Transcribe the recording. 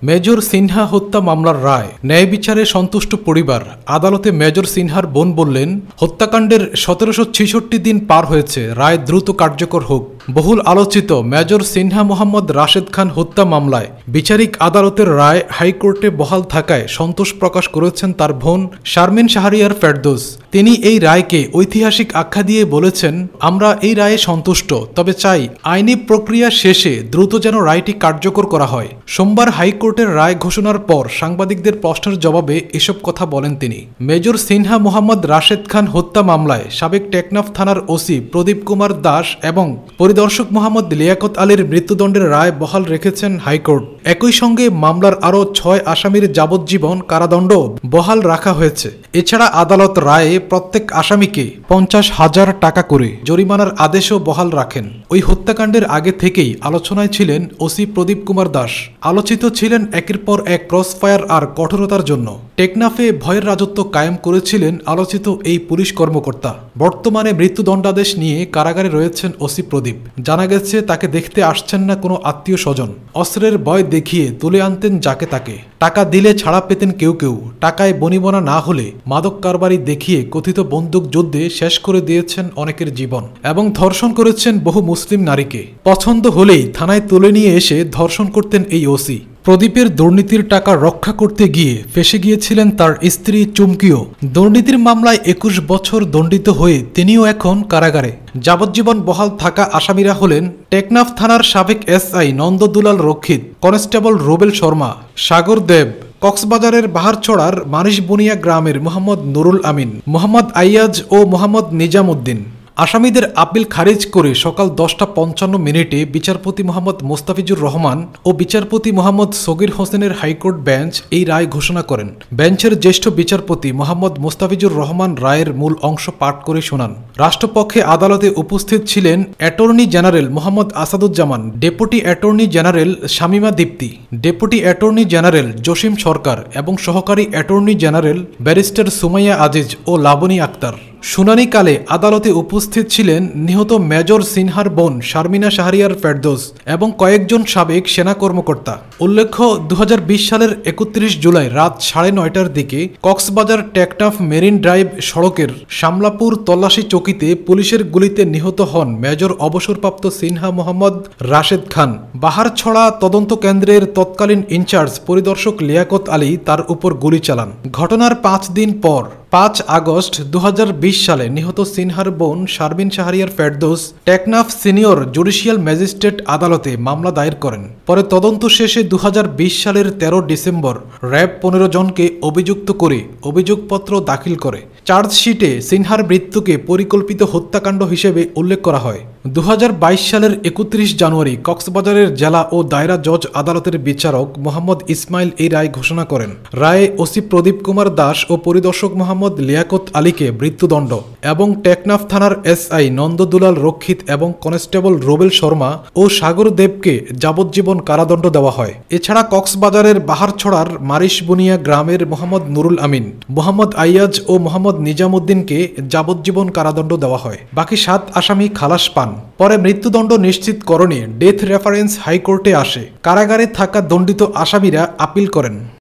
Major Sinha হত্যা মামলার রায় ন্যায় বিচারে সন্তুষ্ট পরিবার। আদালতে মেজর সিনহার বোন বললেন, হত্যাকাণ্ডের ১৭৬৬ দিন পার হয়েছে, রায় দ্রুত কার্যকর হোক। বহুল আলোচিত মেজর সিনহা মোহাম্মদ রাশেদ খান হত্যা মামলায় বিচারিক আদালতের রায় হাইকোর্টে বহাল থাকায় সন্তোষ প্রকাশ করেছেন তার বোন শারমিন শাহরিয়ার ফেরদৌস। তিনি এই রায়কে ঐতিহাসিক আখ্যা দিয়ে বলেছেন, আমরা এই রায়ে সন্তুষ্ট, তবে চাই আইনি প্রক্রিয়া শেষে দ্রুত যেন রায়টি কার্যকর করা হয়। সোমবার হাইকোর্টের রায় ঘোষণার পর সাংবাদিকদের প্রশ্নের জবাবে এসব কথা বলেন তিনি। মেজর সিনহা মোহাম্মদ রাশেদ খান হত্যা মামলায় সাবেক টেকনাফ থানার ওসি প্রদীপ কুমার দাস এবং পরিদর্শক মোহাম্মদ লিয়াকত আলীর মৃত্যুদণ্ডের রায় বহাল রেখেছেন হাইকোর্ট। একই সঙ্গে মামলার আরও ৬ আসামির যাবজ্জীবন কারাদণ্ড বহাল রাখা হয়েছে। এছাড়া আদালত রায়ে প্রত্যেক আসামিকে ৫০,০০০ টাকা করে জরিমানার আদেশও বহাল রাখেন। ওই হত্যাকাণ্ডের আগে থেকেই আলোচনায় ছিলেন ওসি প্রদীপ কুমার দাস। আলোচিত ছিলেন একের পর এক ক্রসফায়ার আর কঠোরতার জন্য। টেকনাফে ভয়ের রাজত্ব কায়েম করেছিলেন আলোচিত এই পুলিশ কর্মকর্তা। বর্তমানে মৃত্যুদণ্ডাদেশ নিয়ে কারাগারে রয়েছেন ওসি প্রদীপ। জানা গেছে, তাকে দেখতে আসছেন না কোনো আত্মীয় স্বজন। অস্ত্রের ভয় দেখিয়ে তুলে আনতেন যাকে তাকে। টাকা দিলে ছাড়া পেতেন কেউ কেউ। টাকায় বনিবনা না হলে মাদক কারবারি দেখিয়ে কথিত বন্দুক যুদ্ধে শেষ করে দিয়েছেন অনেকের জীবন এবং ধর্ষণ করেছেন বহু মুসলিম নারীকে। পছন্দ হলেই থানায় তুলে নিয়ে এসে ধর্ষণ করতেন এই ওসি। প্রদীপের দুর্নীতির টাকা রক্ষা করতে গিয়ে ফেঁসে গিয়েছিলেন তার স্ত্রী চুমকিও। দুর্নীতির মামলায় ২১ বছর দণ্ডিত হয়ে তিনিও এখন কারাগারে। যাবজ্জীবন বহাল থাকা আসামিরা হলেন টেকনাফ থানার সাবেক এসআই নন্দদুলাল রক্ষিত, কনস্টেবল রুবেল শর্মা, সাগর দেব, কক্সবাজারের বাহারছড়ার মানিশবুনিয়া গ্রামের মোহাম্মদ নুরুল আমিন, মোহাম্মদ আইয়াজ ও মোহাম্মদ নিজামুদ্দিন। আসামিদের আপিল খারিজ করে সকাল ১০টা ৫৫ বিচারপতি মোহাম্মদ মোস্তাফিজুর রহমান ও বিচারপতি মোহাম্মদ সগির হোসেনের হাইকোর্ট বেঞ্চ এই রায় ঘোষণা করেন। বেঞ্চের জ্যেষ্ঠ বিচারপতি মোহাম্মদ মোস্তাফিজুর রহমান রায়ের মূল অংশ পাঠ করে শোনান। রাষ্ট্রপক্ষে আদালতে উপস্থিত ছিলেন attorney general Mohammad Asaduzzaman, deputy attorney general Shamima Dipti, deputy attorney general Jasim Sarkar এবং সহকারী attorney general barrister Sumaiya Aziz ও লাবনী আক্তার। শুনানিকালে আদালতে উপস্থিত ছিলেন নিহত মেজর সিনহার বোন শারমিনা শাহরিয়ার ফেরদৌস এবং কয়েকজন সাবেক সেনা কর্মকর্তা। উল্লেখ্য, ২০২০ সালের ৩১ জুলাই রাত ৯:৩০টার দিকে কক্সবাজার টেকনাফ মেরিন ড্রাইভ সড়কের শামলাপুর তল্লাশি চৌকিতে পুলিশের গুলিতে নিহত হন মেজর অবসরপ্রাপ্ত সিনহা মোহাম্মদ রাশেদ খান। বাহারছড়া তদন্ত কেন্দ্রের তৎকালীন ইনচার্জ পরিদর্শক লিয়াকত আলী তার উপর গুলি চালান। ঘটনার ৫ দিন পর ৫ আগস্ট ২০২০ সালে নিহত সিনহার বোন Sharmin Shahriar Ferdous Teknaf senior judicial magistrate আদালতে মামলা দায়ের করেন। পরে তদন্ত শেষে ২০২০ সালের ১৩ ডিসেম্বর র্যাব ১৫ জনকে অভিযুক্ত করে অভিযোগপত্র দাখিল করে। চার্জশিটে সিনহার মৃত্যুকে পরিকল্পিত হত্যাকাণ্ড হিসেবে উল্লেখ করা হয়। ২০২২ সালের ৩১ জানুয়ারি কক্সবাজারের জেলা ও দায়রা জজ আদালতের বিচারক মোহাম্মদ ইসমাইল এই রায় ঘোষণা করেন। রায়ে ওসি প্রদীপ কুমার দাস ও পরিদর্শক মোহাম্মদ লিয়াকত আলীকে মৃত্যুদণ্ড এবং টেকনাফ থানার এসআই নন্দদুলাল রক্ষিত এবং কনস্টেবল রুবেল শর্মা ও সাগর দেবকে যাবজ্জীবন কারাদণ্ড দেওয়া হয়। এছাড়া কক্সবাজারের বাহারছড়ার মারিশবুনিয়া গ্রামের মোহাম্মদ নুরুল আমিন, মোহাম্মদ আইয়াজ ও মোহাম্মদ নিজামুদ্দিনকে যাবজ্জীবন কারাদণ্ড দেওয়া হয়। বাকি ৭ আসামি খালাস পান। পরে মৃত্যুদণ্ড নিশ্চিতকরণে ডেথ রেফারেন্স হাইকোর্টে আসে। কারাগারে থাকা দণ্ডিত আসামিরা আপিল করেন।